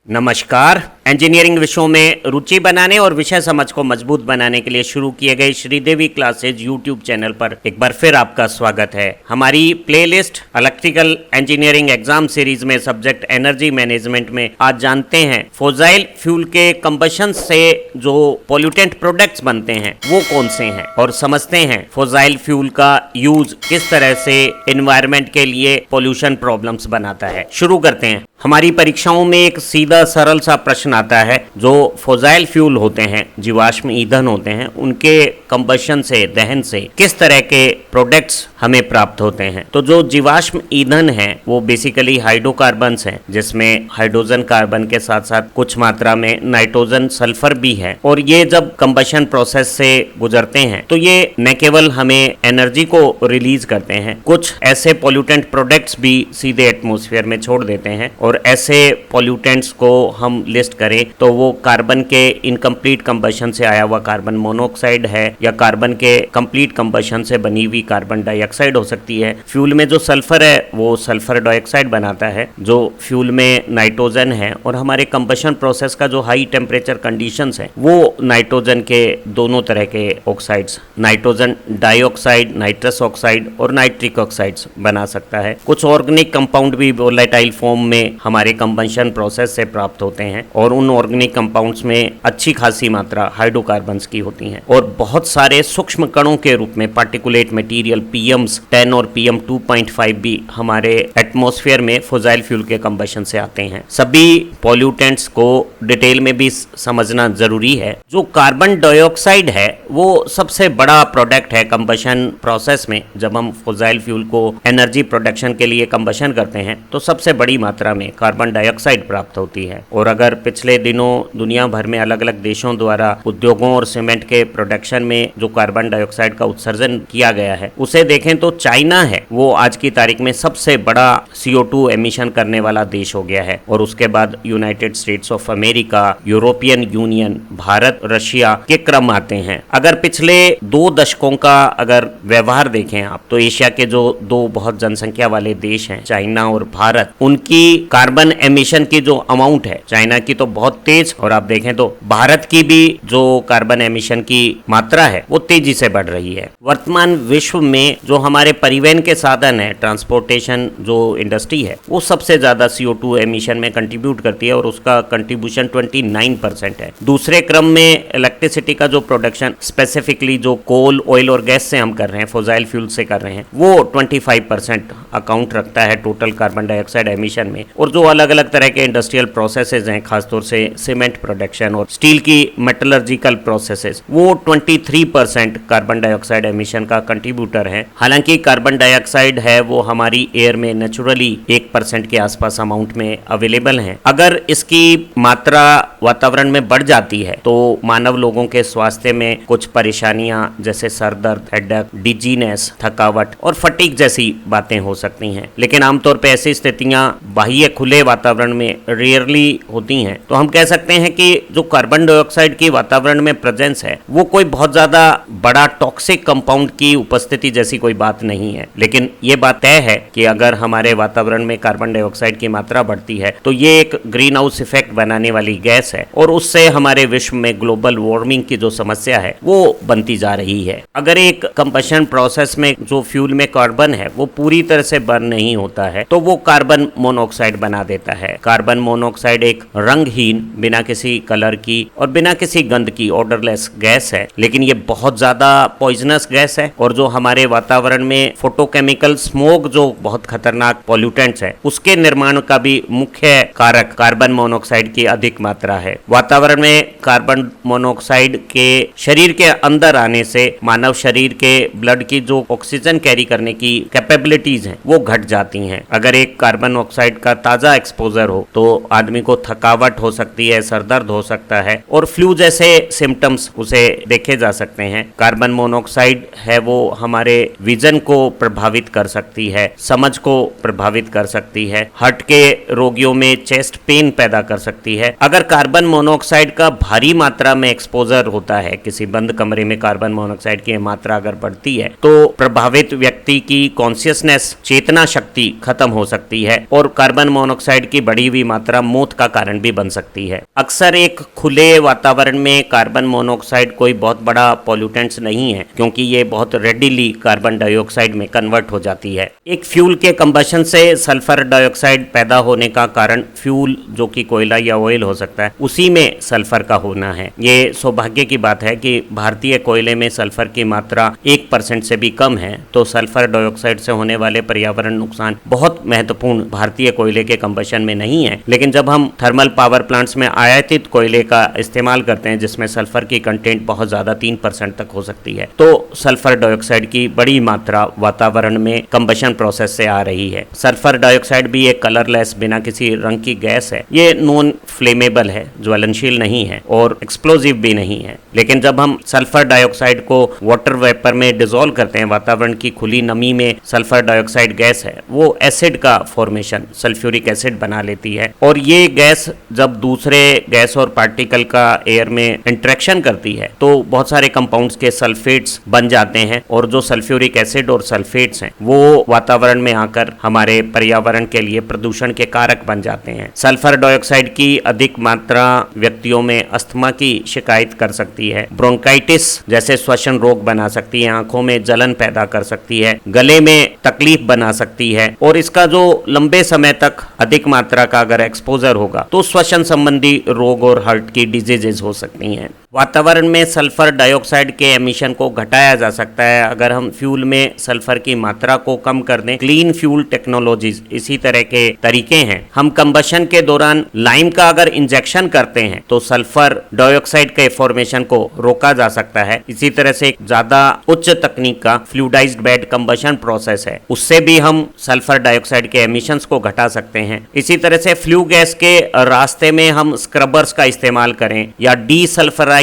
नमस्कार। इंजीनियरिंग विषयों में रुचि बनाने और विषय समझ को मजबूत बनाने के लिए शुरू किए गए श्रीदेवी क्लासेज यूट्यूब चैनल पर एक बार फिर आपका स्वागत है। हमारी playlist electrical engineering exam series में सब्जेक्ट एनर्जी मैनेजमेंट में आज जानते हैं फॉसिल फ्यूल के कंबशन से जो पोल्यूटेंट प्रोडक्ट्स बनते हैं वो कौन से हैं और समझते हैं फॉसिल फ्यूल का यूज किस तरह से एनवायरनमेंट के लिए पोल्यूशन प्रॉब्लम्स बनाता है। शुरू करते हैं। हमारी परीक्षाओं में एक सीधा सरल सा प्रश्न आता है, जो फॉसिल फ्यूल होते हैं, जीवाश्म ईंधन होते हैं, उनके कंबशन से, दहन से किस तरह के प्रोडक्ट्स हमें प्राप्त होते हैं। तो जो जीवाश्म ईंधन है वो बेसिकली हाइड्रोकार्बन्स हैं, जिसमें हाइड्रोजन कार्बन के साथ साथ कुछ मात्रा में नाइट्रोजन सल्फर भी है। और ये जब कंबशन प्रोसेस से गुजरते हैं तो ये न केवल हमें एनर्जी को रिलीज करते हैं, कुछ ऐसे पोल्यूटेंट प्रोडक्ट्स भी सीधे एटमॉस्फेयर में छोड़ देते हैं। और ऐसे पोल्यूटेंट्स को हम लिस्ट करें तो वो कार्बन के इनकम्प्लीट कंबशन से आया हुआ कार्बन मोनोऑक्साइड है, या कार्बन के कंप्लीट कंबशन से बनी हुई कार्बन डाइऑक्साइड हो सकती है। फ्यूल में जो सल्फर है वो सल्फर डाइऑक्साइड बनाता है, जो फ्यूल में नाइट्रोजन है। और हमारे कंबशन प्रोसेस का जो हाई टेम्परेचर कंडीशंस है वो नाइट्रोजन के दोनों तरह के oxides, nitrogen dioxide, nitrous oxide और नाइट्रिक ऑक्साइड्स बना सकता है। कुछ ऑर्गेनिक कंपाउंड भी वोलेटाइल फॉर्म में हमारे कंबशन प्रोसेस से प्राप्त होते हैं, और उन ऑर्गेनिक कंपाउंड्स में अच्छी खासी मात्रा हाइड्रोकार्बन्स की होती हैं। और बहुत सारे सूक्ष्म कणों के रूप में पार्टिकुलेट मटेरियल PM10 और PM2.5 भी हमारे एटमॉस्फेयर में फॉसिल फ्यूल के कंबशन से आते हैं। सभी पॉल्यूटेंट्स को डिटेल में भी समझना जरूरी है। जो कार्बन डाइऑक्साइड है वो सबसे बड़ा प्रोडक्ट है कंबशन प्रोसेस में। जब हम फॉसिल फ्यूल को एनर्जी प्रोडक्शन के लिए कंबशन करते हैं तो सबसे बड़ी मात्रा में कार्बन डाइऑक्साइड प्राप्त होती है। और अगर पिछले दिनों दुनिया भर में अलग अलग देशों द्वारा उद्योगों और सीमेंट के प्रोडक्शन में जो कार्बन डाइऑक्साइड का उत्सर्जन किया गया है उसे देखें तो चाइना है वो आज की तारीख में सबसे बड़ा CO2 एमिशन करने वाला देश हो गया है। और उसके बाद United states of America, European union, Bharat, Russia के क्रम आते हैं। अगर पिछले 2 दशकों का अगर व्यवहार देखें आप, तो एशिया के जो 2 बहुत जनसंख्या वाले देश हैं, चाइना और भारत, उनकी कार्बन एमिशन की जो अमाउंट है, चाइना की तो बहुत तेज, और आप देखें तो भारत की भी जो कार्बन एमिशन की मात्रा है वो तेजी से बढ़ रही है। वर्तमान विश्व में जो हमारे परिवहन के साधन है, ट्रांसपोर्टेशन जो इंडस्ट्री है, वो सबसे ज्यादा CO2 एमिशन में कंट्रीब्यूट करती है, और उसका कंट्रीब्यूशन 29% है। दूसरे क्रम में इलेक्ट्रिसिटी का जो प्रोडक्शन, स्पेसिफिकली जो कोल, ऑयल और गैस से हम कर रहे हैं, फॉसिल फ्यूल से कर रहे हैं, वो 25% अकाउंट रखता है टोटल कार्बन डाइऑक्साइड एमिशन में। और जो अलग अलग तरह के इंडस्ट्रियल प्रोसेसेस हैं, खासतौर से सीमेंट प्रोडक्शन और स्टील की मेटलर्जिकल प्रोसेसेस, वो 23% कार्बन डाइऑक्साइड एमिशन का कंट्रीब्यूटर है। हालांकि कार्बन डाइऑक्साइड है वो हमारी एयर में नेचुरली 1% के आसपास अमाउंट में अवेलेबल है। अगर इसकी मात्रा वातावरण में बढ़ जाती है तो मानव लोगों के स्वास्थ्य में कुछ परेशानियां जैसे सर दर्द, हेडेक, डिजीनेस, थकावट और फटीग जैसी बातें हो सकती हैं। लेकिन आमतौर पर ऐसी स्थितियां बाह्य खुले वातावरण में रेयरली होती हैं। तो हम कह सकते हैं कि जो कार्बन डाइऑक्साइड की वातावरण में प्रेजेंस है वो कोई बहुत ज्यादा बड़ा टॉक्सिक कंपाउंड की उपस्थिति जैसी कोई बात नहीं है। लेकिन ये बात तय है कि अगर हमारे वातावरण में कार्बन डाइऑक्साइड की मात्रा बढ़ती है तो ये एक ग्रीन हाउस इफेक्ट बनाने वाली गैस है, और उससे हमारे विश्व में ग्लोबल वार्मिंग की जो समस्या है वो बनती जा रही है। अगर एक कंबशन प्रोसेस में जो फ्यूल में कार्बन है वो पूरी तरह से बर्न नहीं होता है तो वो कार्बन मोनोऑक्साइड बना देता है। कार्बन मोनोऑक्साइड एक रंगहीन, बिना किसी कलर की और बिना किसी गंध की ऑडरलेस गैस है, लेकिन ये बहुत ज्यादा पॉइजनस गैस है। और जो हमारे वातावरण में फोटोकेमिकल स्मोक, जो बहुत खतरनाक पॉल्यूटेंट्स है, उसके निर्माण का भी मुख्य कारक कार्बन मोनोऑक्साइड की अधिक मात्रा है। वातावरण में कार्बन मोनोऑक्साइड के शरीर के अंदर आने से मानव शरीर के ब्लड की जो ऑक्सीजन कैरी करने की कैपेबिलिटीज हैं वो घट जाती हैं। अगर एक कार्बन ऑक्साइड का ताजा एक्सपोजर हो तो आदमी को थकावट हो सकती है, सरदर्द हो सकता है और फ्लू जैसे सिम्टम्स उसे देखे जा सकते हैं। कार्बन मोनोऑक्साइड है वो हमारे विजन को प्रभावित कर सकती है, समझ को प्रभावित कर सकती है, हार्ट के रोगियों में चेस्ट पेन पैदा कर सकती है। अगर कार्बन मोनोऑक्साइड का भारी मात्रा में एक्सपोजर होता है, किसी बंद कमरे में कार्बन मोनोऑक्साइड की मात्रा अगर बढ़ती है तो प्रभावित व्यक्ति की कॉन्शियसनेस, चेतना शक्ति खत्म हो सकती है, और कार्बन मोनोऑक्साइड की बढ़ी हुई मात्रा मौत का कारण भी बन सकती है। अक्सर एक खुले वातावरण में कार्बन मोनोऑक्साइड कोई बहुत बड़ा पॉल्यूटेंट्स नहीं है, क्योंकि ये बहुत रेडिली कार्बन डाइऑक्साइड में कन्वर्ट हो जाती है। एक फ्यूल के कंबशन से सल्फर डाइऑक्साइड पैदा होने का कारण फ्यूल जो कि कोयला या ऑयल हो सकता है, उसी में सल्फर का होना है। ये सौभाग्य की बात है कि भारतीय कोयले में सल्फर की मात्रा 1% से भी कम है, तो सल्फर डाइऑक्साइड से होने वाले पर्यावरण नुकसान बहुत महत्वपूर्ण भारतीय कोयले के कंबशन में नहीं है। लेकिन जब हम थर्मल पावर प्लांट्स में आयातित कोयले का इस्तेमाल करते हैं, जिसमें सल्फर की कंटेंट बहुत ज्यादा 3% तक हो सकती है, तो सल्फर डाइऑक्साइड की बड़ी मात्रा वातावरण में कंबशन प्रोसेस से आ रही है। सल्फर डाइऑक्साइड भी एक कलरलेस, बिना किसी रंग की गैस है। ये नॉन फ्लेमेबल है, ज्वलनशील नहीं है और एक्सप्लोजिव भी नहीं है। लेकिन जब हम सल्फर डाइऑक्साइड को वाटर वेपर में डिसॉल्व करते हैं, वातावरण की खुली नमी में सल्फर डाइऑक्साइड गैस है, वो एसिड का फॉर्मेशन, सल्फ्यूरिक एसिड बना लेती है। और ये गैस जब दूसरे गैस और पार्टिकल का एयर में इंटरेक्शन करती है, तो बहुत सारे कंपाउंड्स के सल्फेट्स बन जाते हैं, और जो सल्फ्यूरिक एसिड और सल्फेट्स हैं वो वातावरण में आकर हमारे पर्यावरण के लिए प्रदूषण के कारक बन जाते हैं। सल्फर डाइऑक्साइड की अधिक मात्रा व्यक्तियों में अस्थमा की शिकायत कर सकती है, ब्रोंकाइटिस जैसे श्वसन रोग बना सकती है, आंखों में जलन पैदा कर सकती है, गले में तकलीफ बना सकती है, और इसका जो लंबे समय तक अधिक मात्रा का अगर एक्सपोजर होगा तो श्वसन संबंधी रोग और हार्ट की डिजीजेज हो सकती हैं। वातावरण में सल्फर डाइऑक्साइड के एमिशन को घटाया जा सकता है अगर हम फ्यूल में सल्फर की मात्रा को कम कर दें। क्लीन फ्यूल टेक्नोलॉजीज इसी तरह के तरीके हैं। हम कंबशन के दौरान लाइम का अगर इंजेक्शन करते हैं तो सल्फर डाइऑक्साइड के फॉर्मेशन को रोका जा सकता है। इसी तरह से एक ज्यादा उच्च तकनीक का फ्लूइडाइज्ड बेड कंबशन प्रोसेस है, उससे भी हम सल्फर डाइऑक्साइड के एमिशंस को घटा सकते हैं। इसी तरह से फ्लू गैस के रास्ते में हम स्क्रबर्स का इस्तेमाल करें या डीसल्फराइजेशन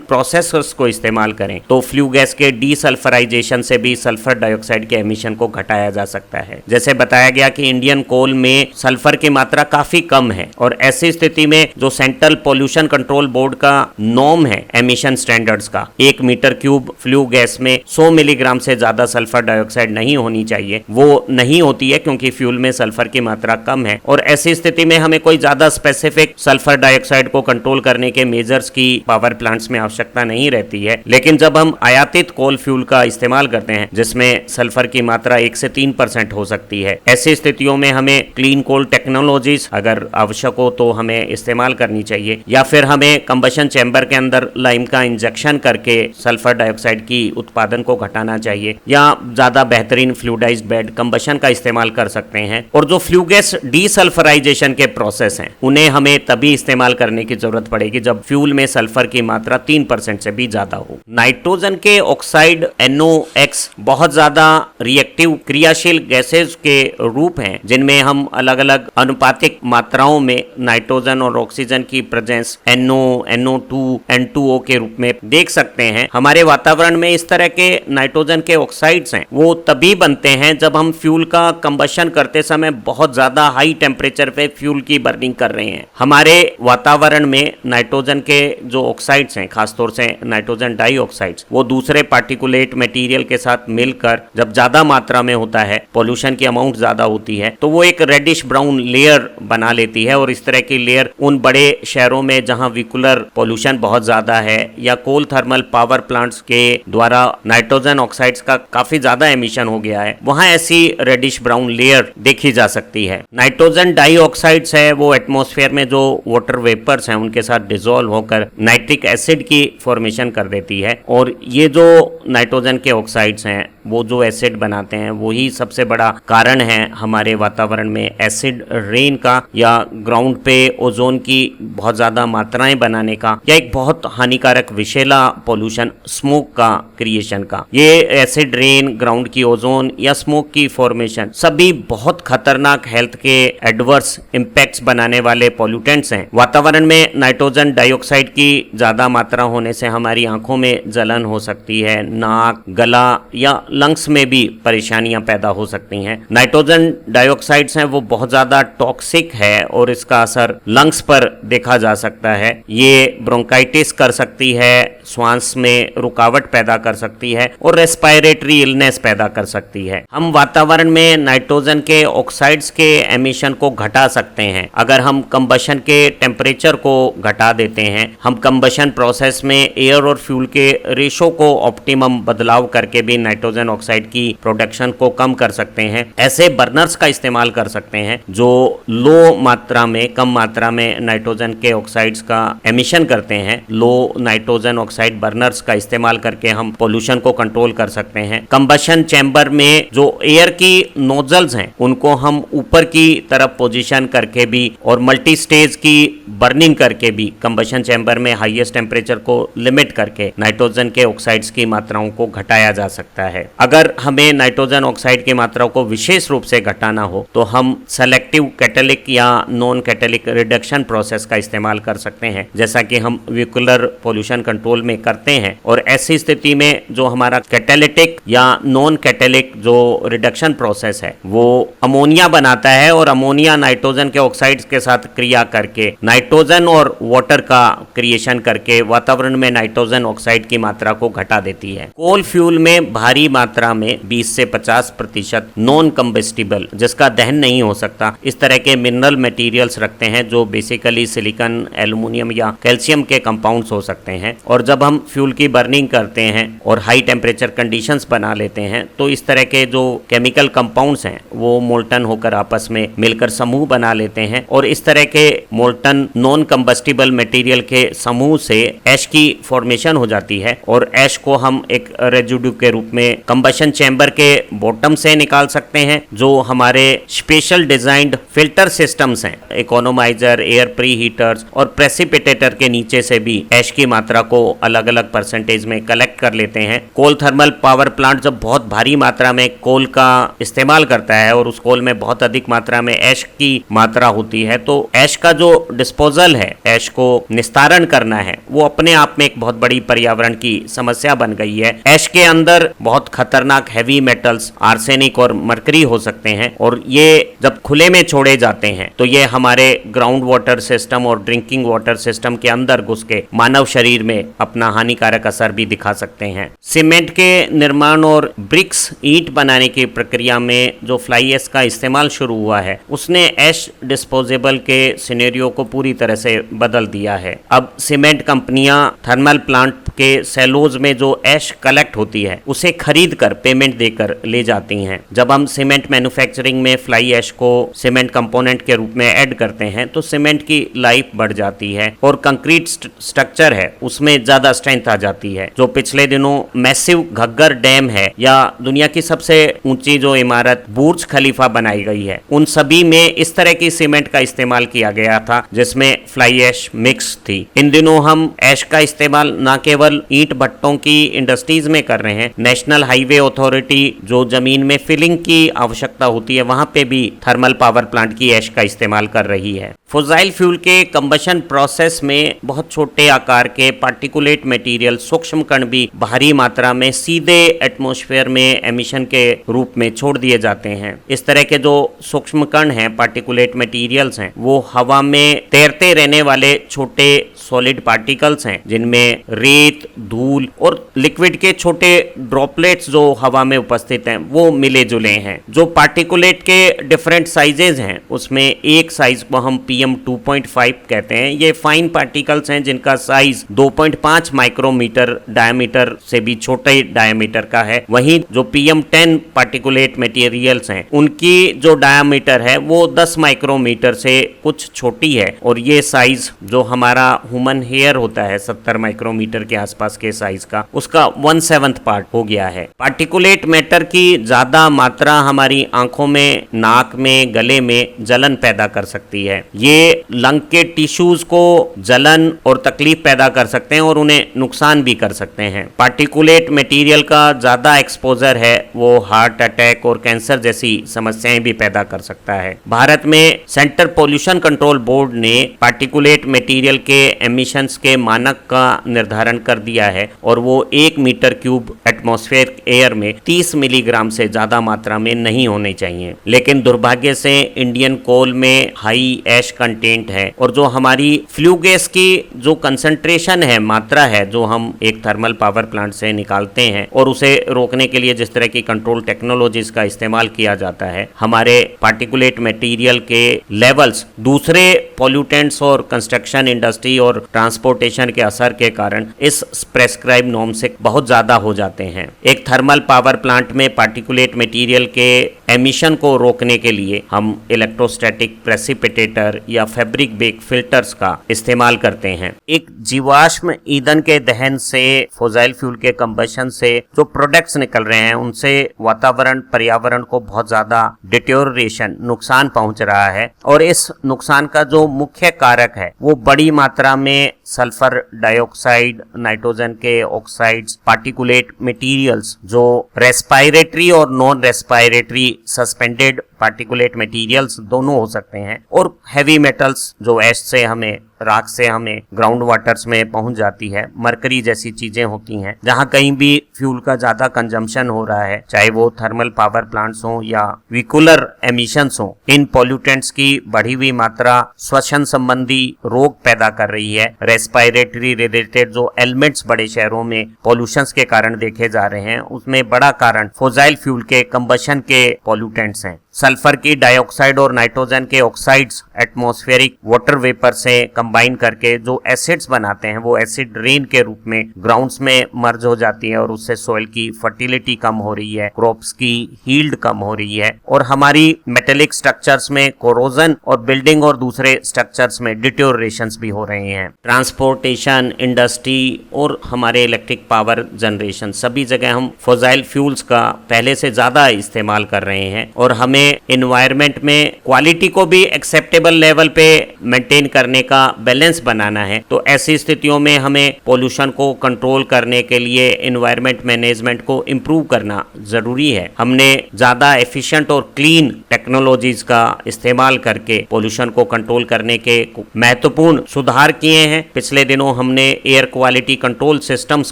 प्रोसेस को इस्तेमाल करें तो फ्लू गैस के डीसल्फराइजेशन से भी सल्फर डाइऑक्साइड के एमिशन को घटाया जा सकता है। जैसे बताया गया कि इंडियन कोल में सल्फर की मात्रा काफी कम है, और ऐसी स्थिति में जो सेंट्रल पोल्यूशन कंट्रोल बोर्ड का नॉर्म है एमिशन स्टैंडर्ड्स का, 1 मीटर क्यूब फ्लू गैस में 100 मिलीग्राम से ज्यादा सल्फर डाइऑक्साइड नहीं होनी चाहिए, वो नहीं होती है क्योंकि फ्यूल में सल्फर की मात्रा कम है। और ऐसी स्थिति में हमें कोई ज्यादा स्पेसिफिक सल्फर डाइऑक्साइड को कंट्रोल करने के मेजर्स की पावर प्लांट्स में आवश्यकता नहीं रहती है। लेकिन जब हम आयातित कोल फ्यूल का इस्तेमाल करते हैं जिसमें सल्फर की मात्रा 1 से 3% हो सकती है, ऐसी स्थितियों में हमें क्लीन कोल टेक्नोलॉजीज अगर आवश्यक हो तो हमें इस्तेमाल करनी चाहिए, या फिर हमें कंबशन चैम्बर के अंदर लाइम का इंजेक्शन करके सल्फर डाइऑक्साइड की उत्पादन को घटाना चाहिए, या ज्यादा बेहतरीन फ्लूइडाइज्ड बेड कंबशन का इस्तेमाल कर सकते हैं। और जो फ्लू गैस डीसल्फराइजेशन के प्रोसेस हैं उन्हें हमें तभी इस्तेमाल करने की जरूरत पड़ेगी जब फ्यूल में सल्फर की मात्रा 3% से भी ज्यादा हो। नाइट्रोजन के ऑक्साइड NOx बहुत ज्यादा रिएक्टिव क्रियाशील गैसेज के रूप हैं जिनमें हम अलग अलग अनुपातिक मात्राओं में नाइट्रोजन और ऑक्सीजन की प्रेजेंस NO, NO2, N2O के रूप में देख सकते हैं। हमारे वातावरण में इस तरह के नाइट्रोजन के ऑक्साइड्स हैं वो तभी बनते हैं जब हम फ्यूल का कंबशन करते समय बहुत ज्यादा हाई टेम्परेचर पे फ्यूल की बर्निंग कर रहे हैं। हमारे वातावरण में नाइट्रोजन के जो ऑक्साइड्स हैं, खासतौर से नाइट्रोजन डाइऑक्साइड्स, वो दूसरे पार्टिकुलेट मटेरियल के साथ मिलकर जब ज्यादा मात्रा में होता है, पॉल्यूशन की अमाउंट ज्यादा होती है, तो वो एक रेडिश ब्राउन लेयर बना लेती है। और इस तरह की लेयर उन बड़े शहरों में जहां व्हीकुलर पॉल्यूशन बहुत ज्यादा है या कोल थर्मल पावर प्लांट्स के द्वारा नाइट्रोजन ऑक्साइड्स का काफी ज्यादा एमिशन हो गया है, वहां ऐसी रेडिश ब्राउन लेयर देखी जा सकती है। नाइट्रोजन डाइऑक्साइड्स है वो एटमॉस्फेयर में जो वाटर वेपर्स हैं उनके साथ डिसॉल्व होकर नाइट्रिक एसिड की फॉर्मेशन कर देती है। और ये जो नाइट्रोजन के ऑक्साइड्स हैं वो जो एसिड बनाते हैं वही सबसे बड़ा कारण है हमारे वातावरण में एसिड रेन का, या ग्राउंड पे ओजोन की बहुत ज्यादा मात्राएं बनाने का, या एक बहुत हानिकारक विषैला पॉल्यूशन स्मोक का क्रिएशन का। ये एसिड रेन, ग्राउंड की ओजोन या स्मोक की फॉर्मेशन सभी बहुत खतरनाक हेल्थ के एडवर्स इंपैक्ट्स बनाने वाले पॉल्यूटेंट्स हैं। वातावरण में नाइट्रोजन डाइऑक्साइड की ज्यादा मात्रा होने से हमारी आंखों में जलन हो सकती है, नाक, गला या लंग्स में भी परेशानियां पैदा हो सकती हैं। नाइट्रोजन डाइऑक्साइड्स हैं वो बहुत ज्यादा टॉक्सिक है और इसका असर लंग्स पर देखा जा सकता है। ये ब्रोंकाइटिस कर सकती है, श्वास में रुकावट पैदा कर सकती है और रेस्पिरेटरी इलनेस पैदा कर सकती है। हम वातावरण में नाइट्रोजन के ऑक्साइड्स के एमिशन को घटा सकते हैं अगर हम कंबशन के टेम्परेचर को घटा देते हैं। हम कंबशन प्रोसेस में एयर और फ्यूल के रेशो को ऑप्टिमम बदलाव करके भी नाइट्रोजन ऑक्साइड की प्रोडक्शन को कम कर सकते हैं। ऐसे बर्नर्स का इस्तेमाल कर सकते हैं जो लो मात्रा में, कम मात्रा में नाइट्रोजन के ऑक्साइड्स का एमिशन करते हैं। लो नाइट्रोजन ऑक्साइड बर्नर्स का इस्तेमाल करके हम पोल्यूशन को कंट्रोल कर सकते हैं। कंबशन चैम्बर में जो एयर की नोजल्स हैं उनको हम ऊपर की तरफ पोजीशन करके भी और मल्टी स्टेज की बर्निंग करके भी कंबशन चैम्बर में हाईएस्ट टेम्परेचर को लिमिट करके नाइट्रोजन के ऑक्साइड्स की मात्राओं को घटाया जा सकता है। अगर हमें नाइट्रोजन ऑक्साइड की मात्रा को विशेष रूप से घटाना हो तो हम सेलेक्टिव कैटेलिक या नॉन कैटेलिक रिडक्शन प्रोसेस का इस्तेमाल कर सकते हैं, जैसा कि हम व्हीकुलर पोल्यूशन कंट्रोल में करते हैं। और ऐसी स्थिति में जो हमारा कैटेलिटिक या नॉन कैटेलिक जो रिडक्शन प्रोसेस है वो अमोनिया बनाता है और अमोनिया नाइट्रोजन के ऑक्साइड्स के साथ क्रिया करके नाइट्रोजन और वाटर का क्रिएशन करके वातावरण में नाइट्रोजन ऑक्साइड की मात्रा को घटा देती है। कोल फ्यूल में भारी मात्रा में 20 से 50% नॉन कंबस्टिबल, जिसका दहन नहीं हो सकता, इस तरह के मिनरल मटेरियल्स रखते हैं जो बेसिकली सिलिकॉन, एल्युमिनियम या कैल्शियम के कंपाउंड्स हो सकते हैं। और जब हम फ्यूल की बर्निंग करते हैं और हाई टेम्परेचर कंडीशंस बना लेते हैं तो इस तरह के जो केमिकल कंपाउंड्स हैं वो मोल्टन होकर आपस में मिलकर समूह बना लेते हैं और इस तरह के मोल्टन नॉन कंबस्टिबल मटेरियल के समूह से ऐश की फॉर्मेशन हो जाती है और ऐश को हम एक रेजिड्यू के रूप में कंबशन चैम्बर के बॉटम से निकाल सकते हैं। जो हमारे स्पेशल डिजाइंड फिल्टर सिस्टम्स हैं, इकोनोमाइजर, एयर प्री हीटर्स और प्रेसिपिटेटर के नीचे से भी ऐश की मात्रा को अलग अलग परसेंटेज में कलेक्ट कर लेते हैं। कोल थर्मल पावर प्लांट जब बहुत भारी मात्रा में कोल का इस्तेमाल करता है और उस कोल में बहुत अधिक मात्रा में ऐश की मात्रा होती है तो ऐश का जो डिस्पोजल है, ऐश को निस्तारण करना है, वो अपने आप में एक बहुत बड़ी पर्यावरण की समस्या बन गई है। ऐश के अंदर बहुत खतरनाक हैवी मेटल्स, आर्सेनिक और मरकरी हो सकते हैं और ये जब खुले में छोड़े जाते हैं तो ये हमारे ग्राउंड वाटर सिस्टम और ड्रिंकिंग वाटर सिस्टम के अंदर घुस के मानव शरीर में अपना हानिकारक असर भी दिखा सकते हैं। सीमेंट के निर्माण और ब्रिक्स, ईंट बनाने की प्रक्रिया में जो फ्लाई ऐश का इस्तेमाल शुरू हुआ है उसने ऐश डिस्पोजेबल के सिनेरियो को पूरी तरह से बदल दिया है। अब सीमेंट कंपनियां थर्मल प्लांट के सेलोज में जो ऐश कलेक्ट होती है उसे खरीद कर पेमेंट देकर ले जाती हैं। जब हम सीमेंट मैन्युफैक्चरिंग में फ्लाई ऐश को सीमेंट कंपोनेंट के रूप में ऐड करते हैं तो सीमेंट की लाइफ बढ़ जाती है और कंक्रीट स्ट्रक्चर है उसमें ज्यादा स्ट्रेंथ आ जाती है। जो पिछले दिनों मैसिव घग्गर डैम है या दुनिया की सबसे ऊंची जो इमारत बुर्ज खलीफा बनाई गई है, उन सभी में इस तरह की सीमेंट का इस्तेमाल किया गया था जिसमें फ्लाई ऐश मिक्स थी। इन दिनों हम ऐश का इस्तेमाल न केवल ईंट भट्टों की इंडस्ट्रीज में कर रहे हैं, नेशनल हाईवे अथॉरिटी जो जमीन में फिलिंग की आवश्यकता होती है वहां पे भी थर्मल पावर प्लांट की ऐश का इस्तेमाल कर रही है। फॉसिल फ्यूल के कंबशन प्रोसेस में बहुत छोटे आकार के पार्टिकुलेट मटेरियल, सूक्ष्म कण भी भारी मात्रा में सीधे एटमॉस्फेयर में एमिशन के रूप में छोड़ दिए जाते हैं। इस तरह के जो सूक्ष्म कण हैं, पार्टिकुलेट मटेरियल्स हैं, वो हवा में तैरते रहने वाले छोटे सॉलिड पार्टिकल्स हैं जिनमें रेत, धूल और लिक्विड के छोटे ड्रॉपलेट्स जो हवा में उपस्थित हैं वो मिले जुले हैं। जो पार्टिकुलेट के डिफरेंट साइजेज हैं उसमें एक साइज को हम PM 2.5 कहते हैं। ये फाइन पार्टिकल्स हैं जिनका साइज 2.5 माइक्रोमीटर डायमीटर से भी छोटे डायमीटर का है। वहीं जो PM 10 पार्टिकुलेट मटेरियल्स हैं उनकी जो डायमीटर है वो 10 माइक्रोमीटर से कुछ छोटी है और ये साइज जो हमारा ह्यूमन हेयर होता है 70 माइक्रोमीटर के आसपास के साइज का, उसका 1/7 पार्ट हो गया है। पार्टिकुलेट मैटर की ज्यादा मात्रा हमारी आंखों में, नाक में, गले में जलन पैदा कर सकती है। ये ये लंग के टिश्यूज को जलन और तकलीफ पैदा कर सकते हैं और उन्हें नुकसान भी कर सकते हैं। पार्टिकुलेट मटेरियल का ज्यादा एक्सपोजर है वो हार्ट अटैक और कैंसर जैसी समस्याएं भी पैदा कर सकता है। भारत में सेंट्रल पोल्यूशन कंट्रोल बोर्ड ने पार्टिकुलेट मटेरियल के एमिशंस के मानक का निर्धारण कर दिया है और वो 1 मीटर क्यूब एटमॉस्फेयर एयर में 30 मिलीग्राम से ज्यादा मात्रा में नहीं होने चाहिए। लेकिन दुर्भाग्य से इंडियन कोल में हाई ऐश कंटेंट है और जो हमारी फ्लू गैस की जो कंसंट्रेशन है, मात्रा है, जो हम एक थर्मल पावर प्लांट से निकालते हैं और उसे रोकने के लिए जिस तरह की कंट्रोल टेक्नोलॉजीज का इस्तेमाल किया जाता है, हमारे पार्टिकुलेट मटेरियल के लेवल्स दूसरे पॉल्यूटेंट्स और कंस्ट्रक्शन इंडस्ट्री और ट्रांसपोर्टेशन के असर के कारण इस प्रेस्क्राइब नॉर्म से बहुत ज्यादा हो जाते हैं। एक थर्मल पावर प्लांट में पार्टिकुलेट मटेरियल के एमिशन को रोकने के लिए हम इलेक्ट्रोस्टैटिक प्रेसिपिटेटर या फैब्रिक बेक फिल्टर्स का इस्तेमाल करते हैं। एक जीवाश्म ईंधन के दहन से, फॉसिल फ्यूल के कंबशन से जो प्रोडक्ट्स निकल रहे हैं उनसे वातावरण, पर्यावरण को बहुत ज्यादा डिटेरियोरेशन, नुकसान पहुंच रहा है और इस नुकसान का जो मुख्य कारक है वो बड़ी मात्रा में सल्फर डाइऑक्साइड, नाइट्रोजन के ऑक्साइड्स, पार्टिकुलेट मटेरियल्स जो रेस्पिरेटरी और non respiratory suspended particulate materials दोनों हो सकते हैं, और हैवी मेटल्स जो ऐश से हमें, राख से हमें ग्राउंड वाटर्स में पहुंच जाती है, मरकरी जैसी चीजें होती हैं। जहां कहीं भी फ्यूल का ज्यादा कंजम्पशन हो रहा है, चाहे वो थर्मल पावर प्लांट्स हो या व्हीकुलर एमिशंस हो, इन पॉल्यूटेंट्स की बढ़ी हुई मात्रा श्वसन संबंधी रोग पैदा कर रही है। रेस्पिरेटरी रिलेटेड जो एलिमेंट्स बड़े शहरों में पॉल्यूशंस के कारण देखे जा रहे हैं, उसमें बड़ा कारण फॉसिल फ्यूल के कंबशन के पॉल्यूटेंट्स हैं। सल्फर की डाइऑक्साइड और नाइट्रोजन के ऑक्साइड्स एटमॉस्फेरिक वाटर वेपर से कंबाइन करके जो एसिड्स बनाते हैं, वो एसिड रेन के रूप में ग्राउंड्स में मर्ज हो जाती है और उससे सोइल की फर्टिलिटी कम हो रही है, क्रॉप्स की यील्ड कम हो रही है और हमारी मेटेलिक स्ट्रक्चर्स में कोरोजन और बिल्डिंग और दूसरे स्ट्रक्चर्स में डिटेरियोरेशंस भी हो रहे हैं। ट्रांसपोर्टेशन, इंडस्ट्री और हमारे इलेक्ट्रिक पावर जनरेशन, सभी जगह हम फॉसिल फ्यूल्स का पहले से ज्यादा इस्तेमाल कर रहे हैं और हमें एनवायरनमेंट में क्वालिटी को भी एक्सेप्टेबल लेवल पे मेंटेन करने का बैलेंस बनाना है। तो ऐसी स्थितियों में हमें पोल्यूशन को कंट्रोल करने के लिए एनवायरनमेंट मैनेजमेंट को इम्प्रूव करना जरूरी है। हमने ज्यादा एफिशिएंट और क्लीन टेक्नोलॉजीज का इस्तेमाल करके पोल्यूशन को कंट्रोल करने के महत्वपूर्ण सुधार किए हैं। पिछले दिनों हमने एयर क्वालिटी कंट्रोल सिस्टम्स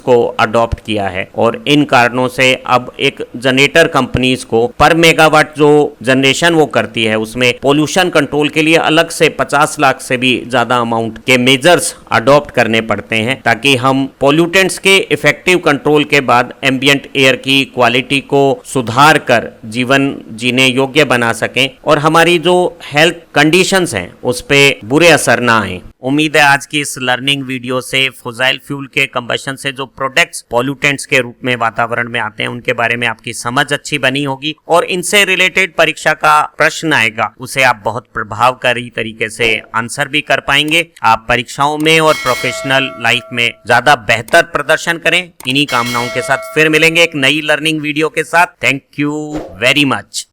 को अडॉप्ट किया है और इन कारणों से अब एक जनरेटर कंपनीज को पर मेगावाट जो जनरेशन वो करती है उसमें पोल्यूशन कंट्रोल के लिए अलग से 50 लाख से भी ज्यादा अमाउंट के मेजर्स अडॉप्ट करने पड़ते हैं, ताकि हम पोल्यूटेंट्स के इफेक्टिव कंट्रोल के बाद एम्बिएंट एयर की क्वालिटी को सुधार कर जीवन जीने योग्य बना सकें और हमारी जो हेल्थ कंडीशंस हैं उस पे बुरे असर ना आए। उम्मीद है आज की इस लर्निंग वीडियो से फॉसिल फ्यूल के कंबशन से जो प्रोडक्ट्स पॉल्यूटेंट्स के रूप में वातावरण में आते हैं उनके बारे में आपकी समझ अच्छी बनी होगी और इनसे रिलेटेड परीक्षा का प्रश्न आएगा उसे आप बहुत प्रभावकारी तरीके से आंसर भी कर पाएंगे। आप परीक्षाओं में और प्रोफेशनल लाइफ में ज्यादा बेहतर प्रदर्शन करें। इन्हीं कामनाओं के साथ फिर मिलेंगे एक नई लर्निंग वीडियो के साथ। Thank you very much.